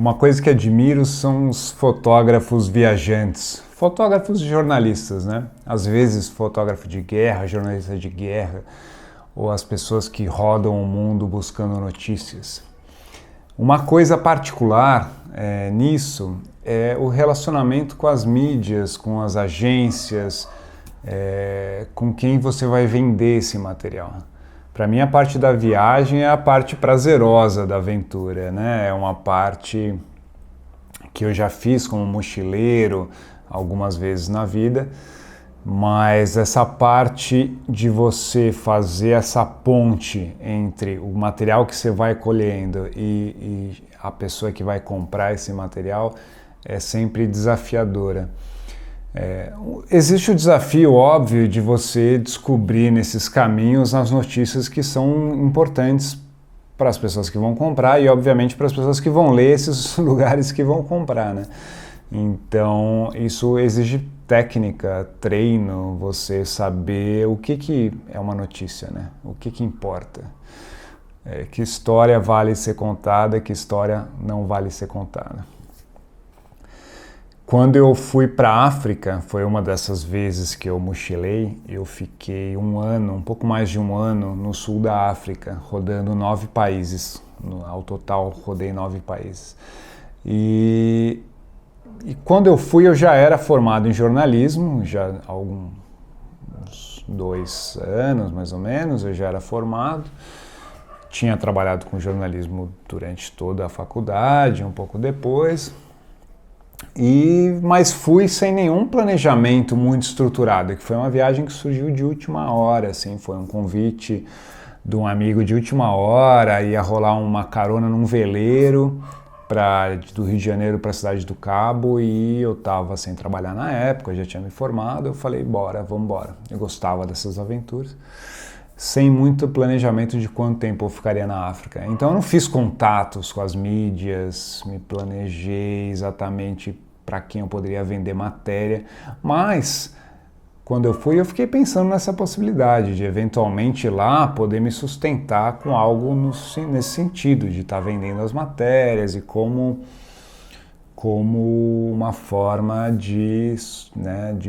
Uma coisa que admiro são os fotógrafos viajantes, fotógrafos e jornalistas, né? Às vezes fotógrafo de guerra, jornalista de guerra, ou as pessoas que rodam o mundo buscando notícias. Uma coisa particular nisso é o relacionamento com as mídias, com as agências, com quem você vai vender esse material. Para mim, a parte da viagem é a parte prazerosa da aventura, né? É uma parte que eu já fiz como mochileiro algumas vezes na vida, mas essa parte de você fazer essa ponte entre o material que você vai colhendo e a pessoa que vai comprar esse material é sempre desafiadora. Existe o desafio óbvio de você descobrir nesses caminhos as notícias que são importantes para as pessoas que vão comprar e obviamente para as pessoas que vão ler esses lugares que vão comprar, né? Então isso exige técnica, treino, você saber o que é uma notícia, né? O que importa. Que história vale ser contada, que história não vale ser contada. Quando eu fui para a África, foi uma dessas vezes que eu mochilei, eu fiquei um pouco mais de um ano no sul da África, rodando 9 países. Ao total, rodei 9 países. E quando eu fui, eu já era formado em jornalismo, já há uns 2 anos mais ou menos, eu já era formado. Tinha trabalhado com jornalismo durante toda a faculdade, um pouco depois. Mas fui sem nenhum planejamento muito estruturado, que foi uma viagem que surgiu de última hora, assim, foi um convite de um amigo de última hora, ia rolar uma carona num veleiro do Rio de Janeiro para a Cidade do Cabo e eu estava sem trabalhar na época, eu já tinha me formado, eu falei, vamos embora. Eu gostava dessas aventuras, sem muito planejamento de quanto tempo eu ficaria na África. Então eu não fiz contatos com as mídias, me planejei exatamente para quem eu poderia vender matéria, mas quando eu fui eu fiquei pensando nessa possibilidade de eventualmente lá poder me sustentar com algo nesse sentido, de estar vendendo as matérias e como uma forma de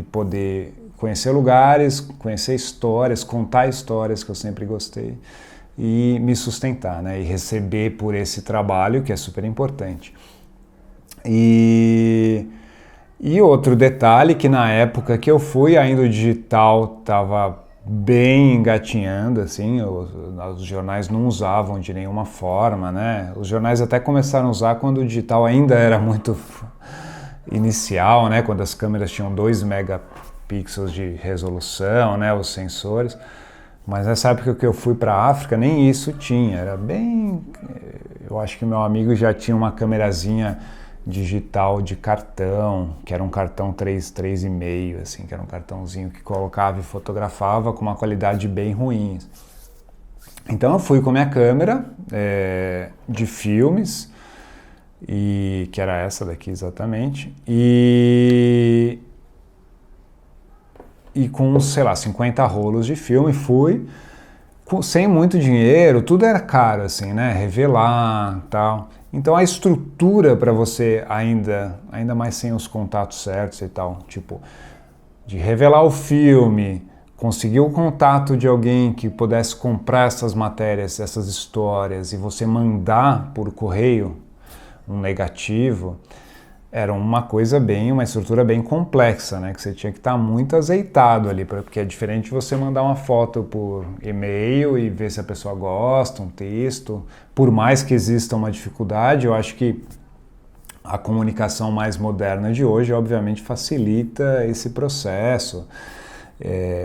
poder conhecer lugares, conhecer histórias, contar histórias que eu sempre gostei e me sustentar, né? E receber por esse trabalho que é super importante. E outro detalhe que na época que eu fui ainda o digital estava bem engatinhando, assim, os jornais não usavam de nenhuma forma, né? Os jornais até começaram a usar quando o digital ainda era muito inicial, né? Quando as câmeras tinham 2 megapixels de resolução, né? Os sensores. Mas nessa época que eu fui para a África, nem isso tinha. Era bem... Eu acho que meu amigo já tinha uma câmerazinha digital de cartão, que era um cartão 3,5, assim, que era um cartãozinho que colocava e fotografava com uma qualidade bem ruim. Então eu fui com a minha câmera de filmes, que era essa daqui exatamente, e com, sei lá, 50 rolos de filme, fui sem muito dinheiro, tudo era caro, assim, né, revelar, tal. Então a estrutura para você, ainda mais sem os contatos certos e tal, tipo, de revelar o filme, conseguir o contato de alguém que pudesse comprar essas matérias, essas histórias e você mandar por correio um negativo, era uma estrutura bem complexa, né? Que você tinha que estar muito azeitado ali, porque é diferente de você mandar uma foto por e-mail e ver se a pessoa gosta, um texto. Por mais que exista uma dificuldade, eu acho que a comunicação mais moderna de hoje, obviamente, facilita esse processo.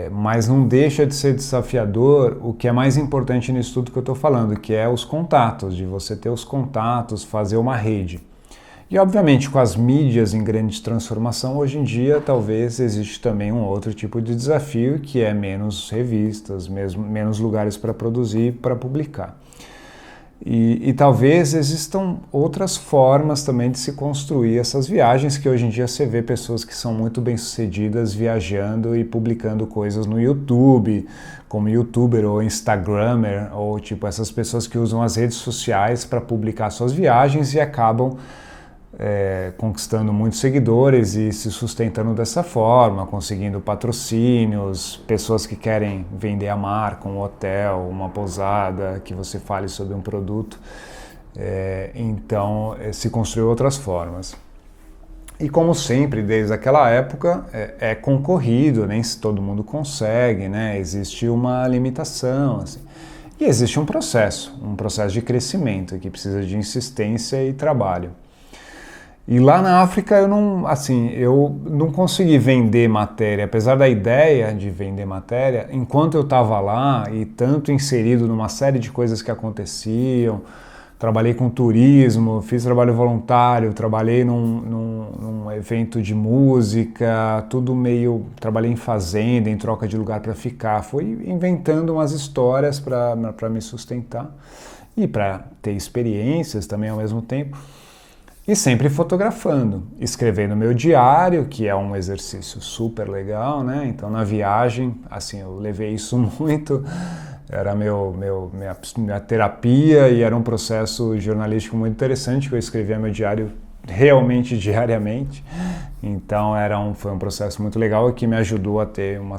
Mas não deixa de ser desafiador o que é mais importante nisso tudo que eu estou falando, que é os contatos, de você ter os contatos, fazer uma rede. E, obviamente, com as mídias em grande transformação, hoje em dia, talvez existe também um outro tipo de desafio, que é menos revistas, menos lugares para produzir, para publicar. E talvez existam outras formas também de se construir essas viagens, que hoje em dia você vê pessoas que são muito bem-sucedidas viajando e publicando coisas no YouTube, como youtuber ou instagrammer, ou tipo essas pessoas que usam as redes sociais para publicar suas viagens e acabam conquistando muitos seguidores e se sustentando dessa forma, conseguindo patrocínios, pessoas que querem vender a marca, um hotel, uma pousada, que você fale sobre um produto. Então se construiu outras formas. E como sempre, desde aquela época, é concorrido, nem se todo mundo consegue, né? Existe uma limitação, assim. E existe um processo de crescimento que precisa de insistência e trabalho. E lá na África eu não consegui vender matéria, apesar da ideia de vender matéria, enquanto eu estava lá e tanto inserido numa série de coisas que aconteciam. Trabalhei com turismo, fiz trabalho voluntário, trabalhei num evento de música, trabalhei em fazenda, em troca de lugar para ficar. Fui inventando umas histórias para me sustentar e para ter experiências também ao mesmo tempo. E sempre fotografando, escrevendo meu diário, que é um exercício super legal, né? Então na viagem, assim, eu levei isso muito. Era minha terapia e era um processo jornalístico muito interessante, que eu escrevia meu diário realmente diariamente. Então foi um processo muito legal e que me ajudou a ter um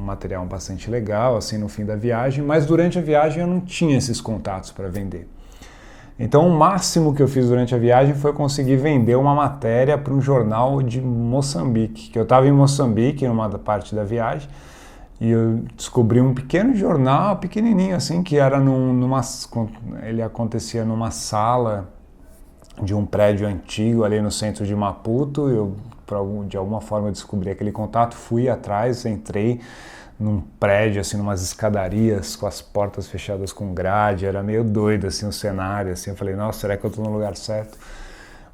material bastante legal assim no fim da viagem, mas durante a viagem eu não tinha esses contatos para vender. Então o máximo que eu fiz durante a viagem foi conseguir vender uma matéria para um jornal de Moçambique, que eu estava em Moçambique numa parte da viagem. E eu descobri um pequeno jornal, pequenininho assim, que era ele acontecia numa sala de um prédio antigo ali no centro de Maputo. De alguma forma eu descobri aquele contato, fui atrás, entrei num prédio, assim, numas escadarias com as portas fechadas com grade, era meio doido assim o cenário, assim, eu falei, nossa, será que eu estou no lugar certo?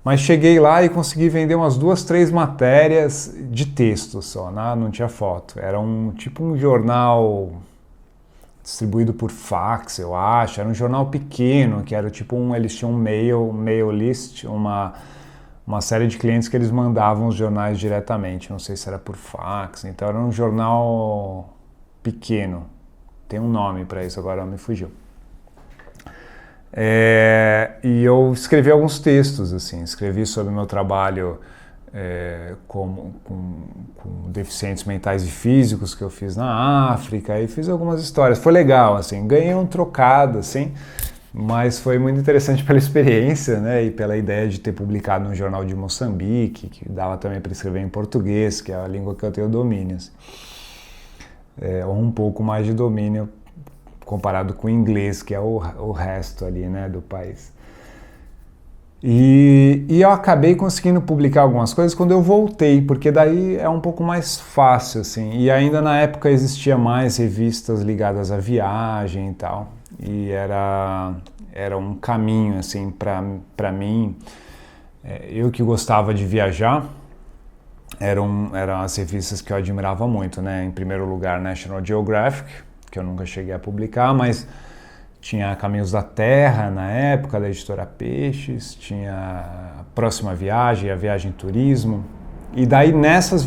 Mas cheguei lá e consegui vender umas 2, 3 matérias de texto só, né? Não tinha foto. Era tipo um jornal distribuído por fax, eu acho. Era um jornal pequeno, que era tipo eles tinham um mail list, uma série de clientes que eles mandavam os jornais diretamente. Não sei se era por fax. Então era um jornal pequeno. Tem um nome para isso, agora me fugiu. E eu escrevi alguns textos, assim, escrevi sobre o meu trabalho com deficientes mentais e físicos que eu fiz na África, e fiz algumas histórias. Foi legal, assim, ganhei um trocado, assim, mas foi muito interessante pela experiência, né, e pela ideia de ter publicado num jornal de Moçambique, que dava também para escrever em português, que é a língua que eu tenho domínio, assim. Ou um pouco mais de domínio comparado com o inglês, que é o resto ali, né, do país. E eu acabei conseguindo publicar algumas coisas quando eu voltei, porque daí é um pouco mais fácil, assim. E ainda na época existia mais revistas ligadas à viagem e tal. E era um caminho, assim, para mim. Eu que gostava de viajar, eram as revistas que eu admirava muito, né? Em primeiro lugar, National Geographic, que eu nunca cheguei a publicar, mas tinha Caminhos da Terra na época, da editora Peixes, tinha a Próxima Viagem, a Viagem Turismo, e daí nessas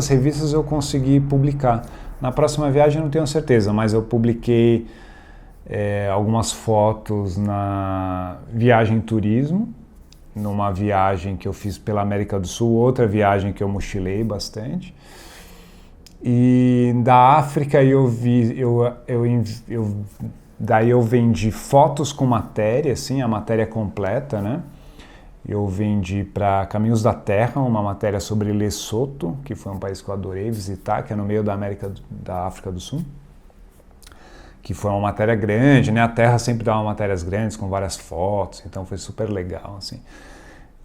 revistas eu consegui publicar. Na Próxima Viagem eu não tenho certeza, mas eu publiquei algumas fotos na Viagem Turismo, numa viagem que eu fiz pela América do Sul, outra viagem que eu mochilei bastante. E da África daí eu vendi fotos com matéria, assim, a matéria completa, né? Eu vendi para Caminhos da Terra, uma matéria sobre Lesoto, que foi um país que eu adorei visitar, que é no meio da África do Sul, que foi uma matéria grande, né? A Terra sempre dava matérias grandes com várias fotos, então foi super legal, assim.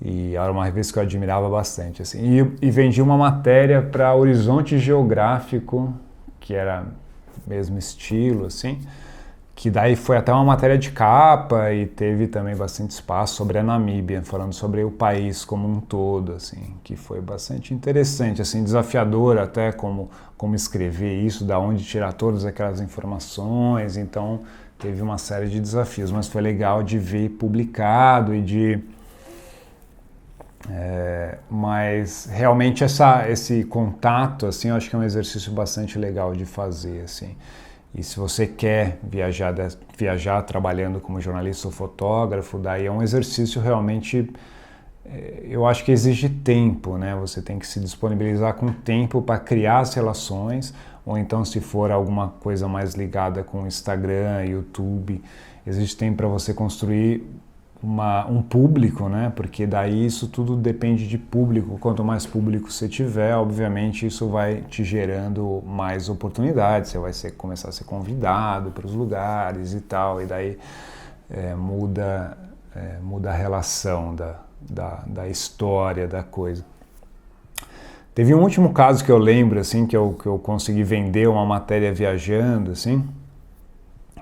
E era uma revista que eu admirava bastante, assim. E vendi uma matéria para Horizonte Geográfico, que era mesmo estilo, assim, que daí foi até uma matéria de capa e teve também bastante espaço sobre a Namíbia, falando sobre o país como um todo, assim, que foi bastante interessante, assim, desafiador até como escrever isso, da onde tirar todas aquelas informações. Então teve uma série de desafios, mas foi legal de ver publicado e mas realmente esse contato, assim, eu acho que é um exercício bastante legal de fazer, assim. E se você quer viajar trabalhando como jornalista ou fotógrafo, daí é um exercício realmente eu acho que exige tempo, né? Você tem que se disponibilizar com tempo para criar as relações, ou então se for alguma coisa mais ligada com Instagram, YouTube, existe tempo para você construir um público, né? Porque daí isso tudo depende de público. Quanto mais público você tiver, obviamente isso vai te gerando mais oportunidades. Você vai começar a ser convidado para os lugares e tal, e daí muda a relação da história da coisa. Teve um último caso que eu lembro, assim, que eu consegui vender uma matéria viajando, assim,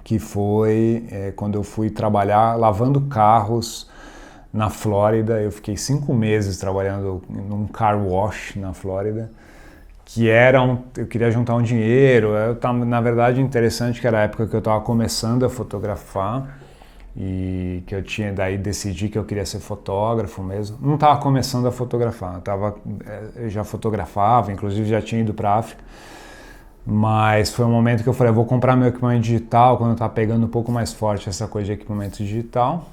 que foi quando eu fui trabalhar lavando carros na Flórida. Eu fiquei 5 meses trabalhando num car wash na Flórida, que eu queria juntar um dinheiro. Na verdade, interessante que era a época que eu estava começando a fotografar e que daí decidi que eu queria ser fotógrafo mesmo. Não estava começando a fotografar, eu já fotografava, inclusive já tinha ido para a África. Mas foi um momento que eu falei, eu vou comprar meu equipamento digital, quando eu estava pegando um pouco mais forte essa coisa de equipamento digital.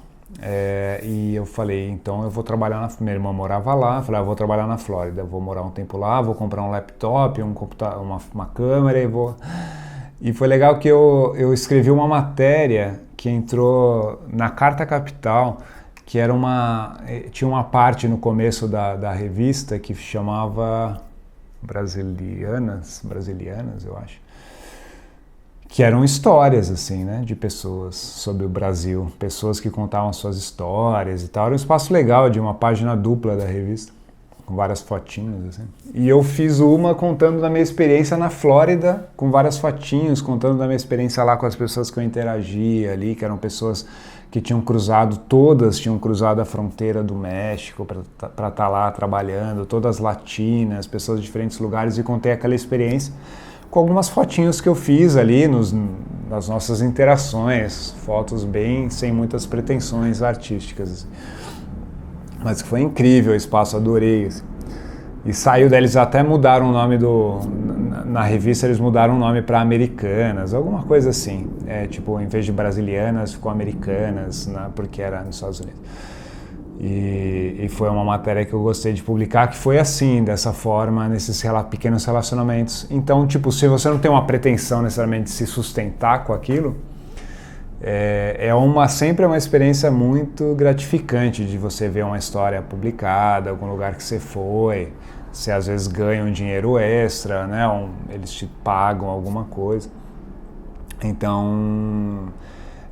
E eu falei, então eu vou trabalhar minha irmã morava lá, falei, eu vou trabalhar na Flórida, eu vou morar um tempo lá, vou comprar um laptop, um computador, uma câmera E foi legal que eu escrevi uma matéria que entrou na Carta Capital, que era tinha uma parte no começo da revista que chamava Brasilianas, eu acho, que eram histórias, assim, né, de pessoas sobre o Brasil, pessoas que contavam suas histórias e tal. Era um espaço legal, de uma página dupla da revista, com várias fotinhos, assim. E eu fiz uma contando da minha experiência na Flórida, com várias fotinhos, contando da minha experiência lá com as pessoas que eu interagia ali, que eram pessoas que todas tinham cruzado a fronteira do México para estar lá trabalhando, todas latinas, pessoas de diferentes lugares, e contei aquela experiência com algumas fotinhos que eu fiz ali nas nossas interações, fotos bem sem muitas pretensões artísticas, assim. Mas foi incrível o espaço, adorei, assim. E saiu daí, eles até mudaram o nome na revista, eles mudaram o nome para Americanas, alguma coisa assim. Tipo, em vez de Brasilianas, ficou Americanas, né, porque era nos Estados Unidos. E foi uma matéria que eu gostei de publicar, que foi assim, dessa forma, nesses pequenos relacionamentos. Então, tipo, se você não tem uma pretensão necessariamente de se sustentar com aquilo, sempre uma experiência muito gratificante de você ver uma história publicada, algum lugar que você foi, você às vezes ganha um dinheiro extra, né? Eles te pagam alguma coisa. Então,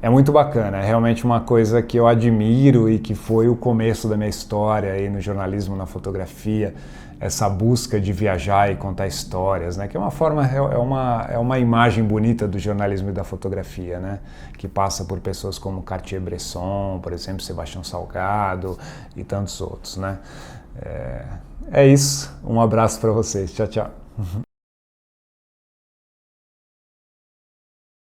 é muito bacana, é realmente uma coisa que eu admiro e que foi o começo da minha história aí no jornalismo, na fotografia, essa busca de viajar e contar histórias, né? Que é uma forma, é uma imagem bonita do jornalismo e da fotografia, né? Que passa por pessoas como Cartier-Bresson, por exemplo, Sebastião Salgado e tantos outros, né? É isso, um abraço para vocês, tchau, tchau.